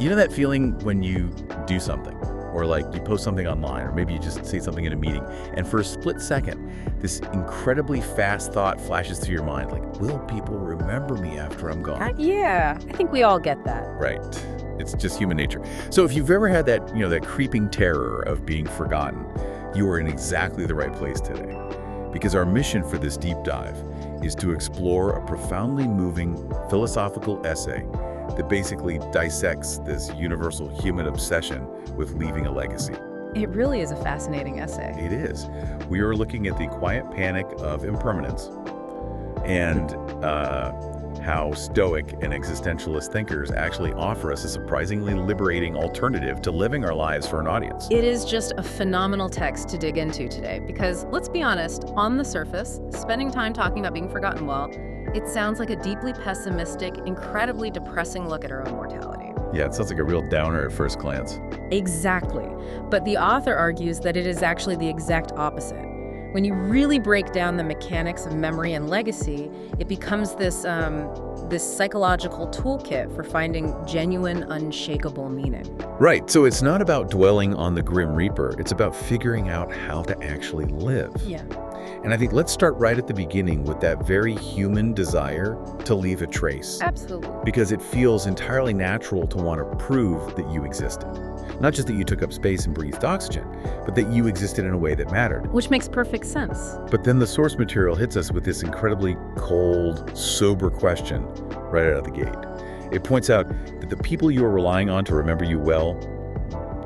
You know that feeling when you do something, or like you post something online, or maybe you just say something in a meeting, and for a split second, this incredibly fast thought flashes through your mind, like, will people remember me after I'm gone? Yeah, I think we all get that. Right. It's just human nature. So if you've ever had that, that creeping terror of being forgotten, you are in exactly the right place today. Because our mission for this deep dive is to explore a profoundly moving philosophical essay that basically dissects this universal human obsession with leaving a legacy. It really is a fascinating essay. It is. We are looking at the quiet panic of impermanence and how Stoic and existentialist thinkers actually offer us a surprisingly liberating alternative to living our lives for an audience. It is just a phenomenal text to dig into today because, let's be honest, on the surface, spending time talking about being forgotten well, it sounds like a deeply pessimistic, incredibly depressing look at our own mortality. Yeah, it sounds like a real downer at first glance. Exactly. But the author argues that it is actually the exact opposite. When you really break down the mechanics of memory and legacy, it becomes this psychological toolkit for finding genuine, unshakable meaning. Right, so it's not about dwelling on the Grim Reaper, it's about figuring out how to actually live. Yeah. And I think let's start right at the beginning with that very human desire to leave a trace. Absolutely. Because it feels entirely natural to want to prove that you existed. Not just that you took up space and breathed oxygen, but that you existed in a way that mattered. Which makes perfect sense. But then the source material hits us with this incredibly cold, sober question right out of the gate. It points out that the people you are relying on to remember you well,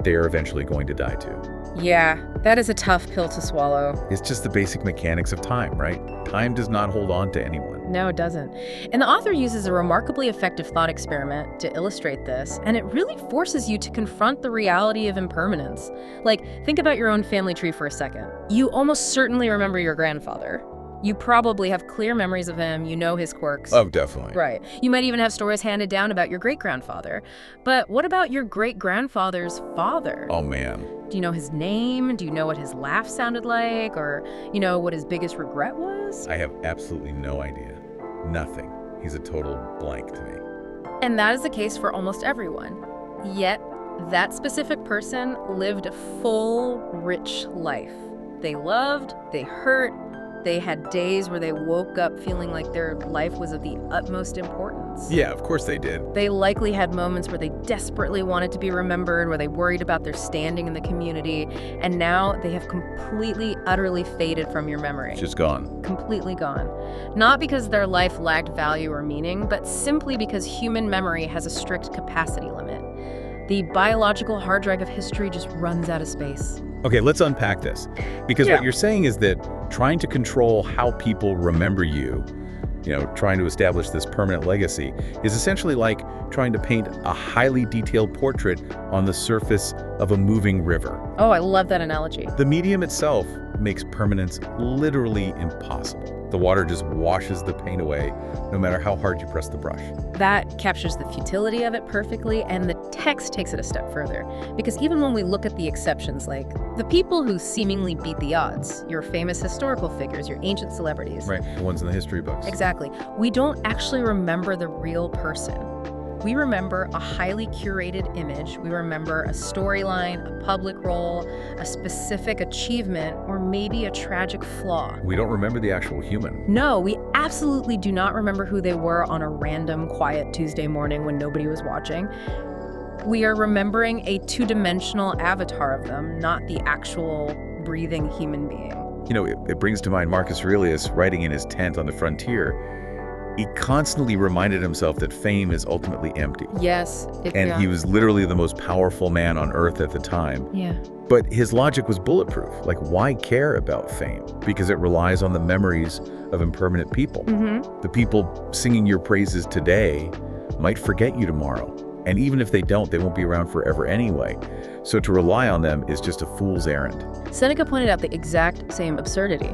they are eventually going to die too. Yeah, that is a tough pill to swallow. It's just the basic mechanics of time, right? Time does not hold on to anyone. No, it doesn't. And the author uses a remarkably effective thought experiment to illustrate this, and it really forces you to confront the reality of impermanence. Like, think about your own family tree for a second. You almost certainly remember your grandfather. You probably have clear memories of him, you know his quirks. Oh, definitely. Right. You might even have stories handed down about your great-grandfather. But what about your great-grandfather's father? Oh, man. Do you know his name? Do you know what his laugh sounded like? Or, what his biggest regret was? I have absolutely no idea. Nothing. He's a total blank to me. And that is the case for almost everyone. Yet, that specific person lived a full, rich life. They loved, they hurt, they had days where they woke up feeling like their life was of the utmost importance. Yeah, of course they did. They likely had moments where they desperately wanted to be remembered, where they worried about their standing in the community, and now they have completely, utterly faded from your memory. Just gone. Completely gone. Not because their life lacked value or meaning, but simply because human memory has a strict capacity limit. The biological hard drive of history just runs out of space. Okay, let's unpack this. Because what you're saying is that trying to control how people remember you, trying to establish this permanent legacy, is essentially like trying to paint a highly detailed portrait on the surface of a moving river. Oh, I love that analogy. The medium itself makes permanence literally impossible. The water just washes the paint away, no matter how hard you press the brush. That captures the futility of it perfectly, and the text takes it a step further. Because even when we look at the exceptions, like the people who seemingly beat the odds, your famous historical figures, your ancient celebrities. Right, the ones in the history books. Exactly. We don't actually remember the real person. We remember a highly curated image. We remember a storyline, a public role, a specific achievement, or maybe a tragic flaw. We don't remember the actual human. No, we absolutely do not remember who they were on a random, quiet Tuesday morning when nobody was watching. We are remembering a two-dimensional avatar of them, not the actual breathing human being. It brings to mind Marcus Aurelius writing in his tent on the frontier. He constantly reminded himself that fame is ultimately empty. Yes. He was literally the most powerful man on earth at the time. Yeah. But his logic was bulletproof. Like, why care about fame? Because it relies on the memories of impermanent people. Mm-hmm. The people singing your praises today might forget you tomorrow. And even if they don't, they won't be around forever anyway. So to rely on them is just a fool's errand. Seneca pointed out the exact same absurdity.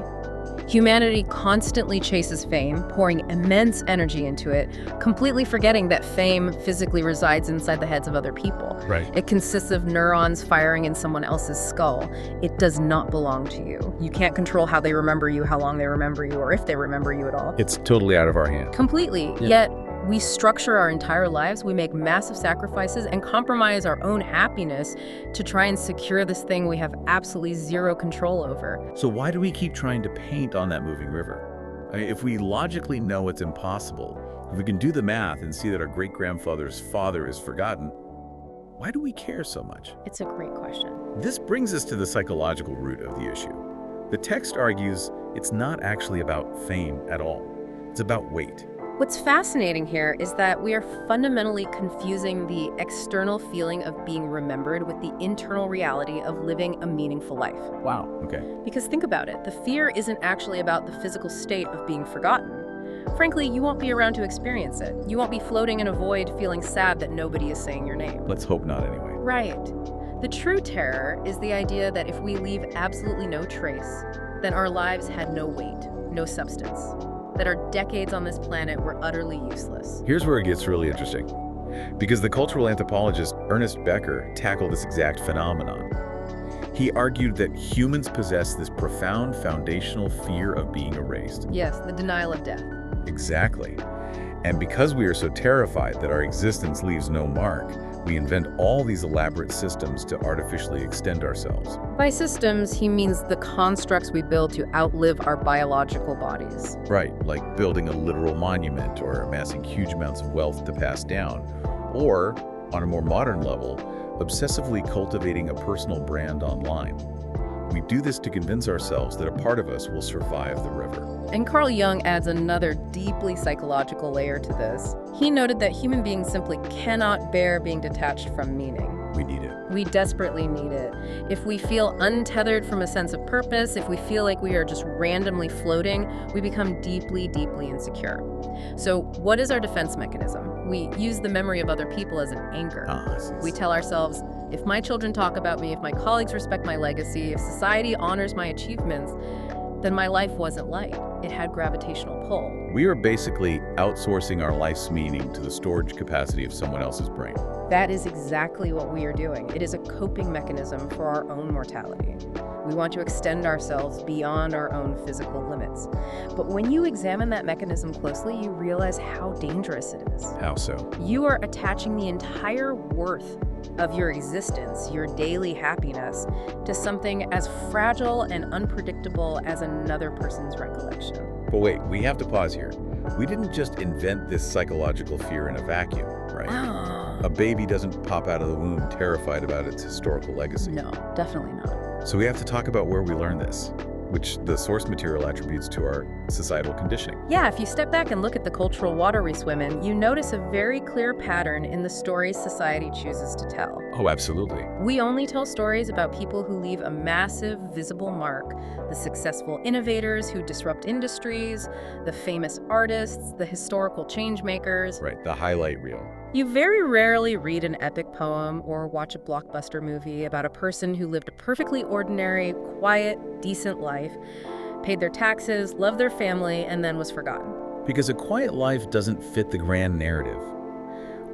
Humanity constantly chases fame, pouring immense energy into it, completely forgetting that fame physically resides inside the heads of other people. Right. It consists of neurons firing in someone else's skull. It does not belong to you. You can't control how they remember you, how long they remember you, or if they remember you at all. It's totally out of our hands. Completely. Yeah. Yet, We structure our entire lives, we make massive sacrifices and compromise our own happiness to try and secure this thing we have absolutely zero control over. So why do we keep trying to paint on that moving river? I mean, if we logically know it's impossible, if we can do the math and see that our great-grandfather's father is forgotten, why do we care so much? It's a great question. This brings us to the psychological root of the issue. The text argues it's not actually about fame at all. It's about weight. What's fascinating here is that we are fundamentally confusing the external feeling of being remembered with the internal reality of living a meaningful life. Wow. Okay. Because think about it, the fear isn't actually about the physical state of being forgotten. Frankly, you won't be around to experience it. You won't be floating in a void feeling sad that nobody is saying your name. Let's hope not anyway. Right. The true terror is the idea that if we leave absolutely no trace, then our lives had no weight, no substance, that our decades on this planet were utterly useless. Here's where it gets really interesting. Because the cultural anthropologist Ernest Becker tackled this exact phenomenon. He argued that humans possess this profound foundational fear of being erased. Yes, the denial of death. Exactly. And because we are so terrified that our existence leaves no mark, we invent all these elaborate systems to artificially extend ourselves. By systems, he means the constructs we build to outlive our biological bodies. Right, like building a literal monument or amassing huge amounts of wealth to pass down. Or, on a more modern level, obsessively cultivating a personal brand online. We do this to convince ourselves that a part of us will survive the river. And Carl Jung adds another deeply psychological layer to this. He noted that human beings simply cannot bear being detached from meaning. We need it. We desperately need it. If we feel untethered from a sense of purpose, if we feel like we are just randomly floating, we become deeply, deeply insecure. So what is our defense mechanism? We use the memory of other people as an anchor. We tell ourselves, if my children talk about me, if my colleagues respect my legacy, if society honors my achievements, then my life wasn't light. It had gravitational pull. We are basically outsourcing our life's meaning to the storage capacity of someone else's brain. That is exactly what we are doing. It is a coping mechanism for our own mortality. We want to extend ourselves beyond our own physical limits. But when you examine that mechanism closely, you realize how dangerous it is. How so? You are attaching the entire worth of your existence, your daily happiness, to something as fragile and unpredictable as another person's recollection. But wait, we have to pause here. We didn't just invent this psychological fear in a vacuum, right? A baby doesn't pop out of the womb terrified about its historical legacy. No, definitely not. So we have to talk about where we learn this, which the source material attributes to our societal conditioning. Yeah, if you step back and look at the cultural water we swim in, you notice a very clear pattern in the stories society chooses to tell. Oh, absolutely. We only tell stories about people who leave a massive, visible mark. The successful innovators who disrupt industries, the famous artists, the historical change makers. Right, the highlight reel. You very rarely read an epic poem or watch a blockbuster movie about a person who lived a perfectly ordinary, quiet, decent life, paid their taxes, loved their family, and then was forgotten. Because a quiet life doesn't fit the grand narrative.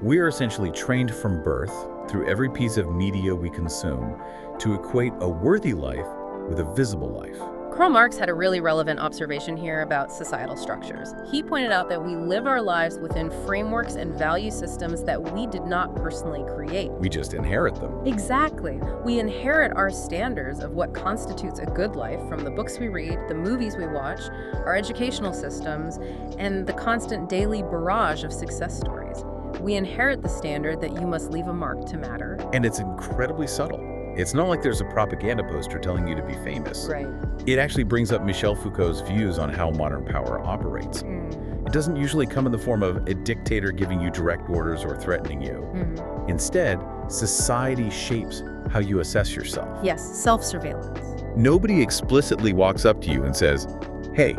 We are essentially trained from birth, through every piece of media we consume, to equate a worthy life with a visible life. Karl Marx had a really relevant observation here about societal structures. He pointed out that we live our lives within frameworks and value systems that we did not personally create. We just inherit them. Exactly. We inherit our standards of what constitutes a good life from the books we read, the movies we watch, our educational systems, and the constant daily barrage of success stories. We inherit the standard that you must leave a mark to matter. And it's incredibly subtle. It's not like there's a propaganda poster telling you to be famous. Right. It actually brings up Michel Foucault's views on how modern power operates. It doesn't usually come in the form of a dictator giving you direct orders or threatening you. Instead, society shapes how you assess yourself. Yes, self-surveillance. Nobody explicitly walks up to you and says, hey,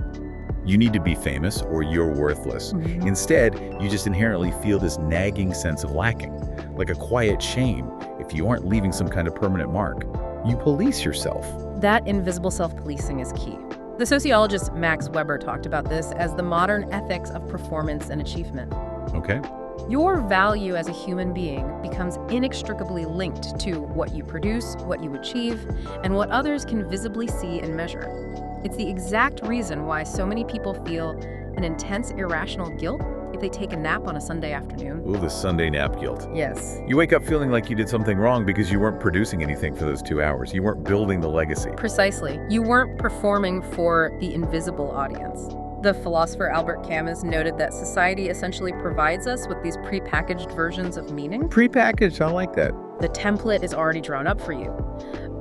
you need to be famous or you're worthless. Instead, you just inherently feel this nagging sense of lacking, like a quiet shame if you aren't leaving some kind of permanent mark. You police yourself. That invisible self-policing is key. The sociologist Max Weber talked about this as the modern ethics of performance and achievement. Okay. Your value as a human being becomes inextricably linked to what you produce, what you achieve, and what others can visibly see and measure. It's the exact reason why so many people feel an intense irrational guilt if they take a nap on a Sunday afternoon. Ooh, the Sunday nap guilt. Yes. You wake up feeling like you did something wrong because you weren't producing anything for those 2 hours. You weren't building the legacy. Precisely. You weren't performing for the invisible audience. The philosopher Albert Camus noted that society essentially provides us with these prepackaged versions of meaning. Prepackaged, I like that. The template is already drawn up for you.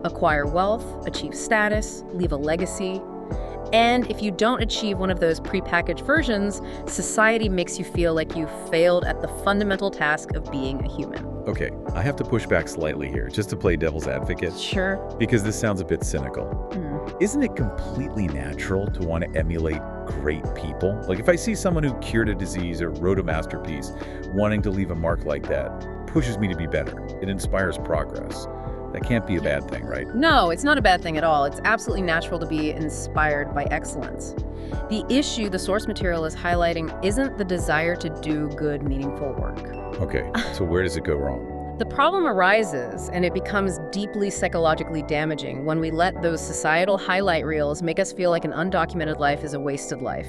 Acquire wealth, achieve status, leave a legacy. And if you don't achieve one of those prepackaged versions, society makes you feel like you failed at the fundamental task of being a human. Okay, I have to push back slightly here, just to play devil's advocate. Sure. Because this sounds a bit cynical. Isn't it completely natural to want to emulate great people? Like if I see someone who cured a disease or wrote a masterpiece, wanting to leave a mark like that pushes me to be better. It inspires progress. That can't be a bad thing, right? No, it's not a bad thing at all. It's absolutely natural to be inspired by excellence. The issue the source material is highlighting isn't the desire to do good, meaningful work. Okay, so where does it go wrong? The problem arises, and it becomes deeply psychologically damaging when we let those societal highlight reels make us feel like an undocumented life is a wasted life.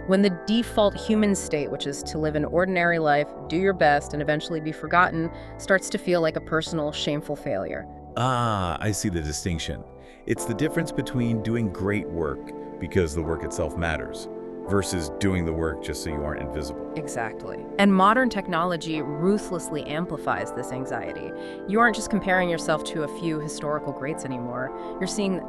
When the default human state, which is to live an ordinary life, do your best, and eventually be forgotten, starts to feel like a personal, shameful failure. Ah, I see the distinction. It's the difference between doing great work because the work itself matters versus doing the work just so you aren't invisible. Exactly. And modern technology ruthlessly amplifies this anxiety. You aren't just comparing yourself to a few historical greats anymore. You're seeing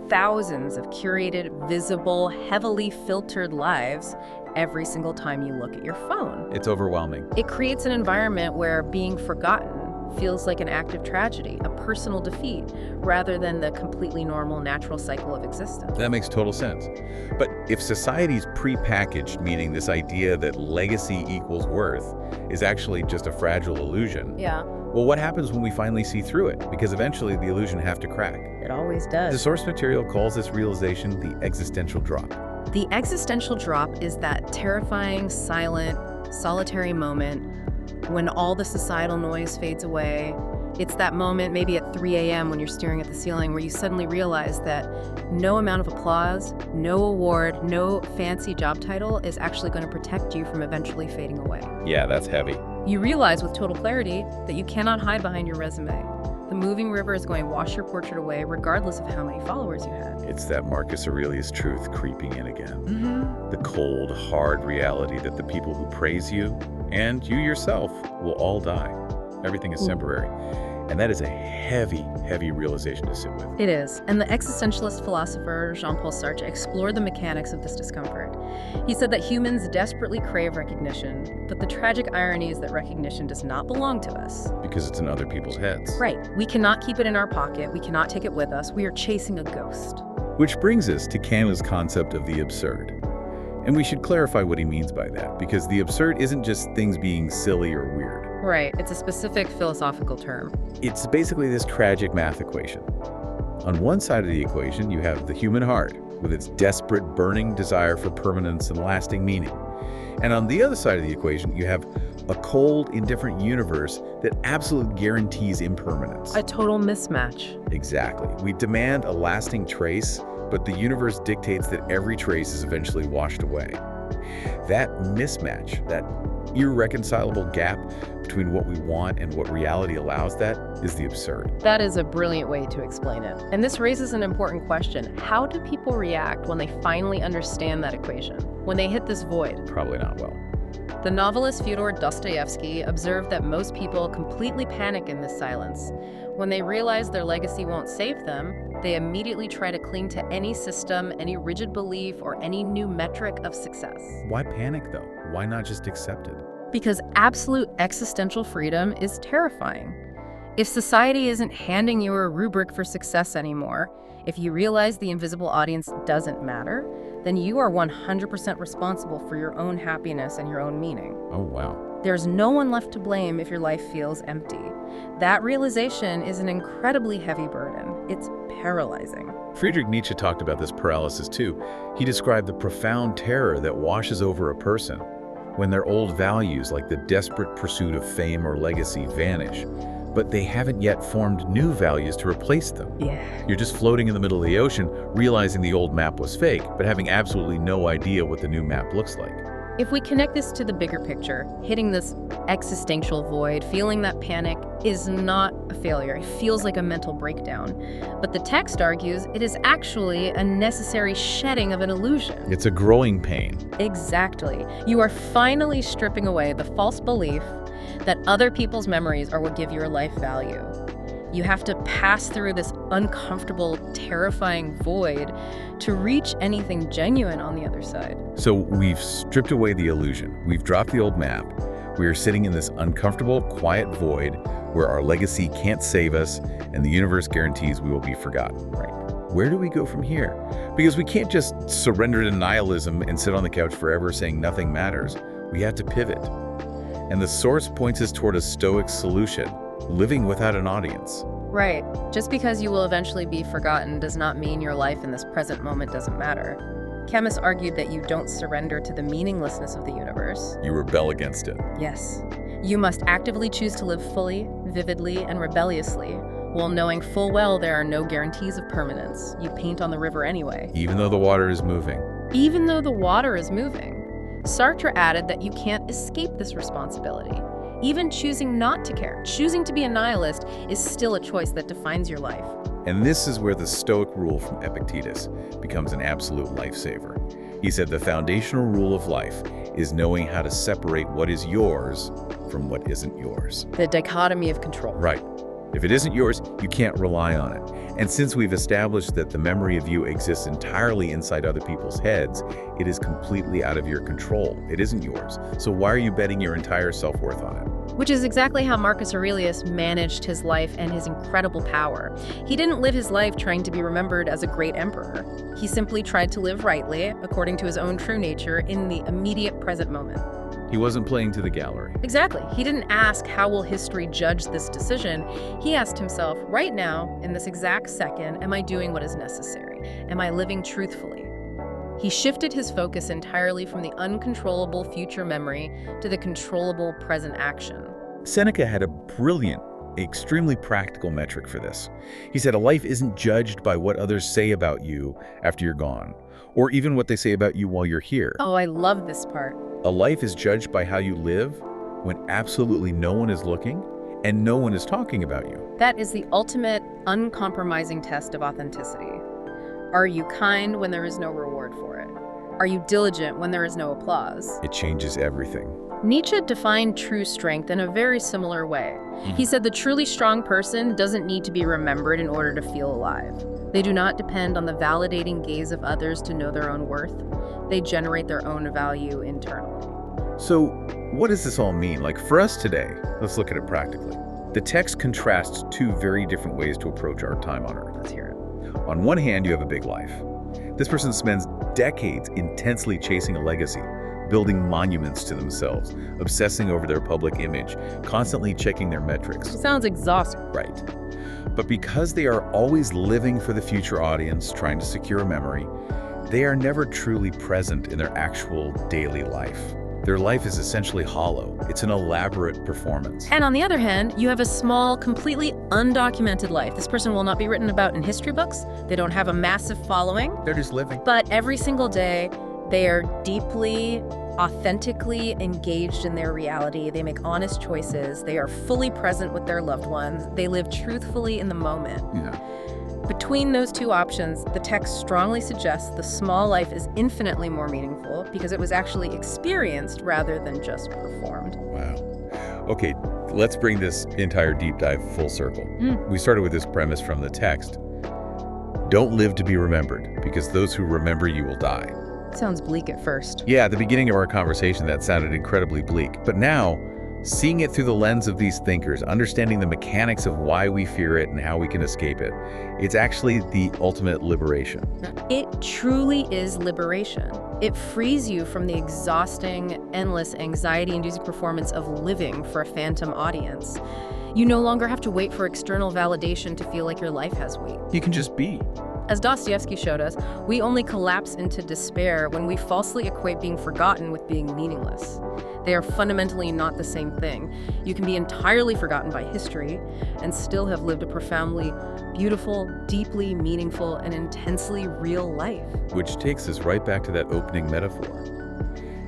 thousands of curated, visible, heavily filtered lives every single time you look at your phone. It's overwhelming. It creates an environment where being forgotten feels like an act of tragedy, a personal defeat, rather than the completely normal, natural cycle of existence. That makes total sense. But if society's prepackaged, meaning this idea that legacy equals worth, is actually just a fragile illusion, Yeah, well, what happens when we finally see through it? Because eventually the illusion have to crack. it always The does. source material calls this realization the existential drop. The existential drop is that terrifying, silent, solitary moment when all the societal noise fades away. It's that moment, maybe at 3 a.m. when you're staring at the ceiling, where you suddenly realize that no amount of applause, no award, no fancy job title is actually going to protect you from eventually fading away. Yeah, that's heavy. You realize with total clarity that you cannot hide behind your resume. The moving river is going to wash your portrait away regardless of how many followers you had. It's that Marcus Aurelius truth creeping in again. The cold, hard reality that the people who praise you and you yourself will all die. Everything is temporary. And that is a heavy, heavy realization to sit with. It is, and the existentialist philosopher Jean-Paul Sartre explored the mechanics of this discomfort. He said that humans desperately crave recognition, but the tragic irony is that recognition does not belong to us. Because it's in other people's heads. Right. We cannot keep it in our pocket. We cannot take it with us. We are chasing a ghost. Which brings us to Camus' concept of the absurd. And we should clarify what he means by that, because the absurd isn't just things being silly or weird. Right. It's a specific philosophical term. It's basically this tragic math equation. On one side of the equation, you have the human heart, with its desperate, burning desire for permanence and lasting meaning. And on the other side of the equation, you have a cold, indifferent universe that absolutely guarantees impermanence. A total mismatch. Exactly. We demand a lasting trace, but the universe dictates that every trace is eventually washed away. That mismatch, that irreconcilable gap between what we want and what reality allows, that is the absurd. That is a brilliant way to explain it. And this raises an important question. How do people react when they finally understand that equation? When they hit this void? Probably not well. The novelist Fyodor Dostoevsky observed that most people completely panic in this silence. When they realize their legacy won't save them, they immediately try to cling to any system, any rigid belief, or any new metric of success. Why panic, though? Why not just accept it? Because absolute existential freedom is terrifying. If society isn't handing you a rubric for success anymore, if you realize the invisible audience doesn't matter, then you are 100% responsible for your own happiness and your own meaning. Oh, wow. There's no one left to blame if your life feels empty. That realization is an incredibly heavy burden. It's paralyzing. Friedrich Nietzsche talked about this paralysis too. He described the profound terror that washes over a person when their old values, like the desperate pursuit of fame or legacy, vanish, but they haven't yet formed new values to replace them. Yeah. You're just floating in the middle of the ocean, realizing the old map was fake, but having absolutely no idea what the new map looks like. If we connect this to the bigger picture, hitting this existential void, feeling that panic is not a failure. It feels like a mental breakdown. But the text argues it is actually a necessary shedding of an illusion. It's a growing pain. Exactly. You are finally stripping away the false belief that other people's memories are what give your life value. You have to pass through this uncomfortable, terrifying void to reach anything genuine on the other side. So we've stripped away the illusion. We've dropped the old map. We are sitting in this uncomfortable, quiet void where our legacy can't save us and the universe guarantees we will be forgotten. Right. Where do we go from here? Because we can't just surrender to nihilism and sit on the couch forever saying nothing matters. We have to pivot. And the source points us toward a Stoic solution, living without an audience. Right. Just because you will eventually be forgotten does not mean your life in this present moment doesn't matter. Chemists argued that you don't surrender to the meaninglessness of the universe. You rebel against it. Yes. You must actively choose to live fully, vividly, and rebelliously, while knowing full well there are no guarantees of permanence. You paint on the river anyway. Even though the water is moving. Even though the water is moving. Sartre added that you can't escape this responsibility. Even choosing not to care, choosing to be a nihilist, is still a choice that defines your life. And this is where the Stoic rule from Epictetus becomes an absolute lifesaver. He said the foundational rule of life is knowing how to separate what is yours from what isn't yours. The dichotomy of control. Right. If it isn't yours, you can't rely on it. And since we've established that the memory of you exists entirely inside other people's heads, it is completely out of your control. It isn't yours. So why are you betting your entire self-worth on it? Which is exactly how Marcus Aurelius managed his life and his incredible power. He didn't live his life trying to be remembered as a great emperor. He simply tried to live rightly, according to his own true nature, in the immediate present moment. He wasn't playing to the gallery. Exactly. He didn't ask, how will history judge this decision? He asked himself, right now, in this exact second, am I doing what is necessary? Am I living truthfully? He shifted his focus entirely from the uncontrollable future memory to the controllable present action. Seneca had a brilliant, extremely practical metric for this. He said a life isn't judged by what others say about you after you're gone, or even what they say about you while you're here. Oh, I love this part. A life is judged by how you live when absolutely no one is looking and no one is talking about you. That is the ultimate, uncompromising test of authenticity. Are you kind when there is no reward for it? Are you diligent when there is no applause? It changes everything. Nietzsche defined true strength in a very similar way. He said the truly strong person doesn't need to be remembered in order to feel alive. They do not depend on the validating gaze of others to know their own worth. They generate their own value internally. So what does this all mean? Like for us today, let's look at it practically. The text contrasts two very different ways to approach our time on Earth. Let's hear it. On one hand, you have a big life. This person spends decades intensely chasing a legacy, building monuments to themselves, obsessing over their public image, constantly checking their metrics. Sounds exhausting. Right. But because they are always living for the future audience, trying to secure a memory, they are never truly present in their actual daily life. Their life is essentially hollow. It's an elaborate performance. And on the other hand, you have a small, completely undocumented life. This person will not be written about in history books. They don't have a massive following. They're just living. But every single day, they are deeply, authentically engaged in their reality. They make honest choices. They are fully present with their loved ones. They live truthfully in the moment. Yeah. Between those two options, the text strongly suggests the small life is infinitely more meaningful because it was actually experienced rather than just performed. Wow. Okay, let's bring this entire deep dive full circle. We started with this premise from the text. Don't live to be remembered, because those who remember you will die. Sounds bleak at first. Yeah, at the beginning of our conversation, that sounded incredibly bleak. But now, seeing it through the lens of these thinkers, understanding the mechanics of why we fear it and how we can escape it, it's actually the ultimate liberation. It truly is liberation. It frees you from the exhausting, endless, anxiety-inducing performance of living for a phantom audience. You no longer have to wait for external validation to feel like your life has weight. You can just be. As Dostoevsky showed us, we only collapse into despair when we falsely equate being forgotten with being meaningless. They are fundamentally not the same thing. You can be entirely forgotten by history and still have lived a profoundly beautiful, deeply meaningful, and intensely real life. Which takes us right back to that opening metaphor.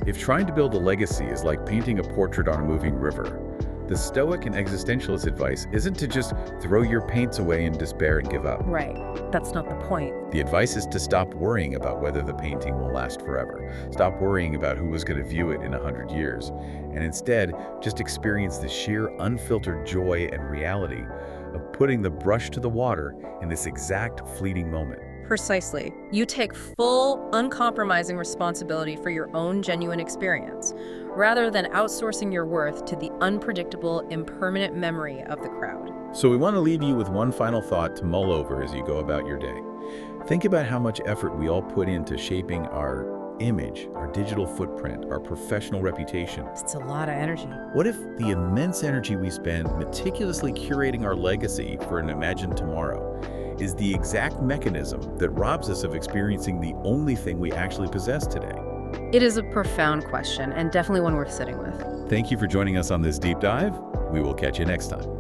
If trying to build a legacy is like painting a portrait on a moving river, the Stoic and existentialist advice isn't to just throw your paints away in despair and give up. Right. That's not the point. The advice is to stop worrying about whether the painting will last forever. Stop worrying about who was going to view it in 100 years. And instead, just experience the sheer unfiltered joy and reality of putting the brush to the water in this exact fleeting moment. Precisely. You take full, uncompromising responsibility for your own genuine experience, rather than outsourcing your worth to the unpredictable, impermanent memory of the crowd. So we want to leave you with one final thought to mull over as you go about your day. Think about how much effort we all put into shaping our image, our digital footprint, our professional reputation. It's a lot of energy. What if the immense energy we spend meticulously curating our legacy for an imagined tomorrow is the exact mechanism that robs us of experiencing the only thing we actually possess today? It is a profound question, and definitely one worth sitting with. Thank you for joining us on this deep dive. We will catch you next time.